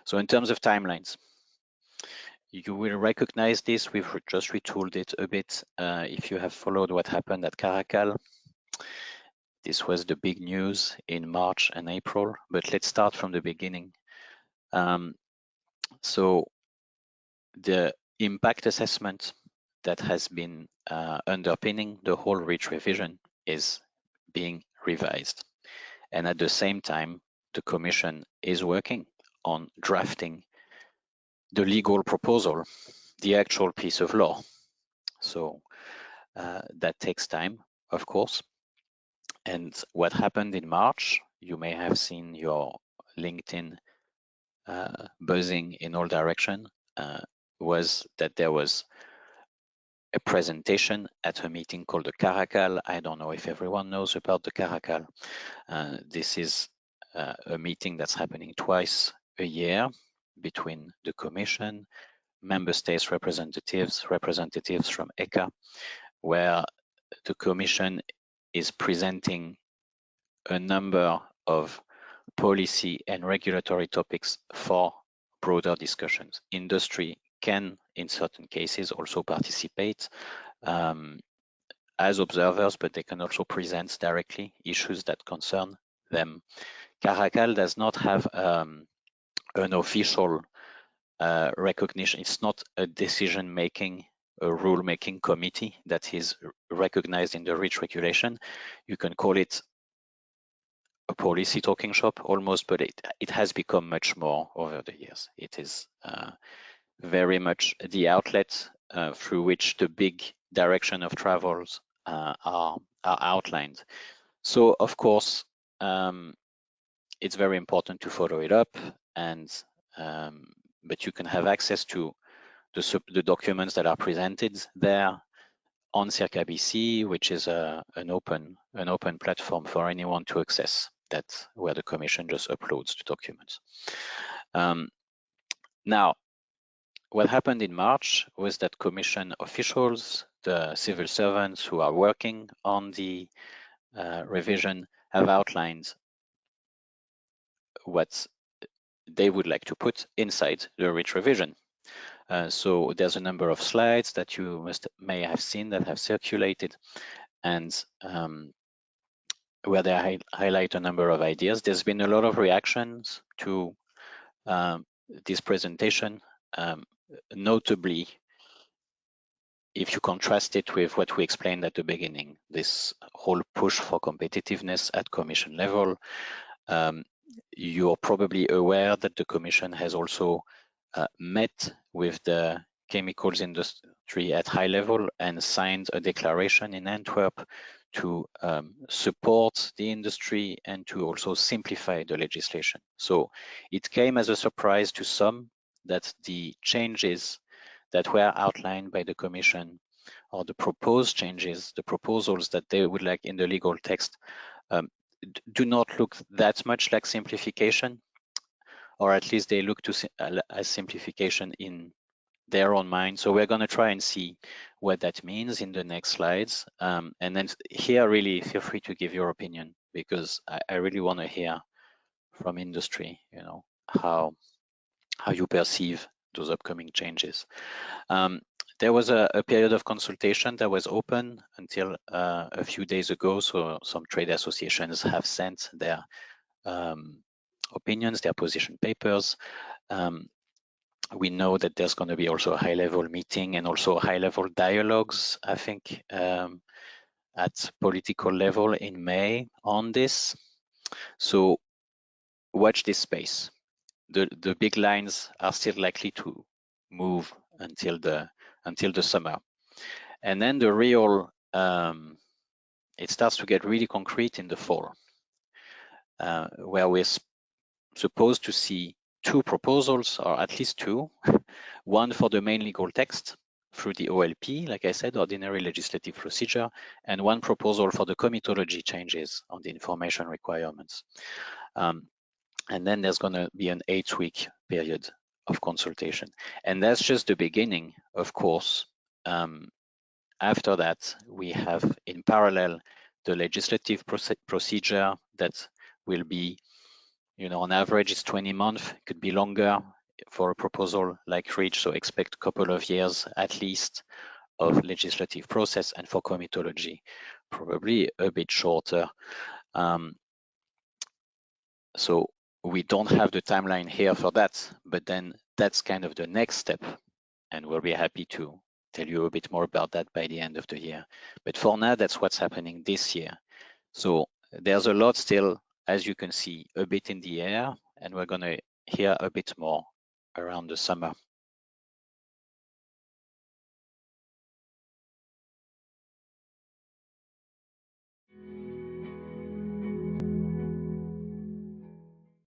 So in terms of timelines, you will recognize this. We've just retooled it a bit. If you have followed what happened at Caracal, this was the big news in March and April, but let's start from the beginning. So the impact assessment that has been underpinning the whole REACH revision is being revised. And at the same time, the Commission is working on drafting the legal proposal, the actual piece of law. So that takes time, of course. And what happened in March, you may have seen your LinkedIn buzzing in all directions, was that there was a presentation at a meeting called the Caracal. I don't know if everyone knows about the Caracal. This is a meeting that's happening twice a year between the Commission, member states representatives from ECA, where the Commission is presenting a number of policy and regulatory topics for broader discussions. Industry can, in certain cases, also participate as observers, but they can also present directly issues that concern them. Caracal does not have an official recognition. It's not a decision-making, a rule-making committee that is recognized in the REACH regulation. You can call it a policy talking shop almost, but it has become much more over the years. It is very much the outlet through which the big direction of travels are outlined. So of course, it's very important to follow it up, and but you can have access to the documents that are presented there on CircaBC, which is an open platform for anyone to access. That's where the Commission just uploads the documents. Now, what happened in March was that Commission officials, the civil servants who are working on the revision, have outlined what they would like to put inside the REACH revision. So there's a number of slides that you may have seen that have circulated, and where they highlight a number of ideas. There's been a lot of reactions to this presentation, notably if you contrast it with what we explained at the beginning, this whole push for competitiveness at Commission level. You're probably aware that the Commission has also met with the chemicals industry at high level and signed a declaration in Antwerp to support the industry and to also simplify the legislation. So it came as a surprise to some that the changes that were outlined by the Commission, or the proposed changes, the proposals that they would like in the legal text, do not look that much like simplification, or at least they look to as simplification in their own mind. So we're going to try and see what that means in the next slides. And then here, really feel free to give your opinion, because I really want to hear from industry, you know, how you perceive those upcoming changes. There was a period of consultation that was open until a few days ago. So some trade associations have sent their opinions, their position papers. We know that there's going to be also a high-level meeting and also high-level dialogues, I think, at political level in May on this. So watch this space. The big lines are still likely to move until the summer, and then the real it starts to get really concrete in the fall, where we're supposed to see two proposals, or at least two, one for the main legal text through the OLP, like I said, ordinary legislative procedure, and one proposal for the comitology changes on the information requirements. And then there's going to be an 8-week period of consultation. And that's just the beginning, of course. After that, we have in parallel the legislative procedure that will be On average, it's 20 months, it could be longer for a proposal like REACH, so expect a couple of years at least of legislative process, and for comitology, probably a bit shorter. So we don't have the timeline here for that, but then that's kind of the next step, and we'll be happy to tell you a bit more about that by the end of the year. But for now, that's what's happening this year. So there's a lot still, as you can see, a bit in the air, and we're going to hear a bit more around the summer.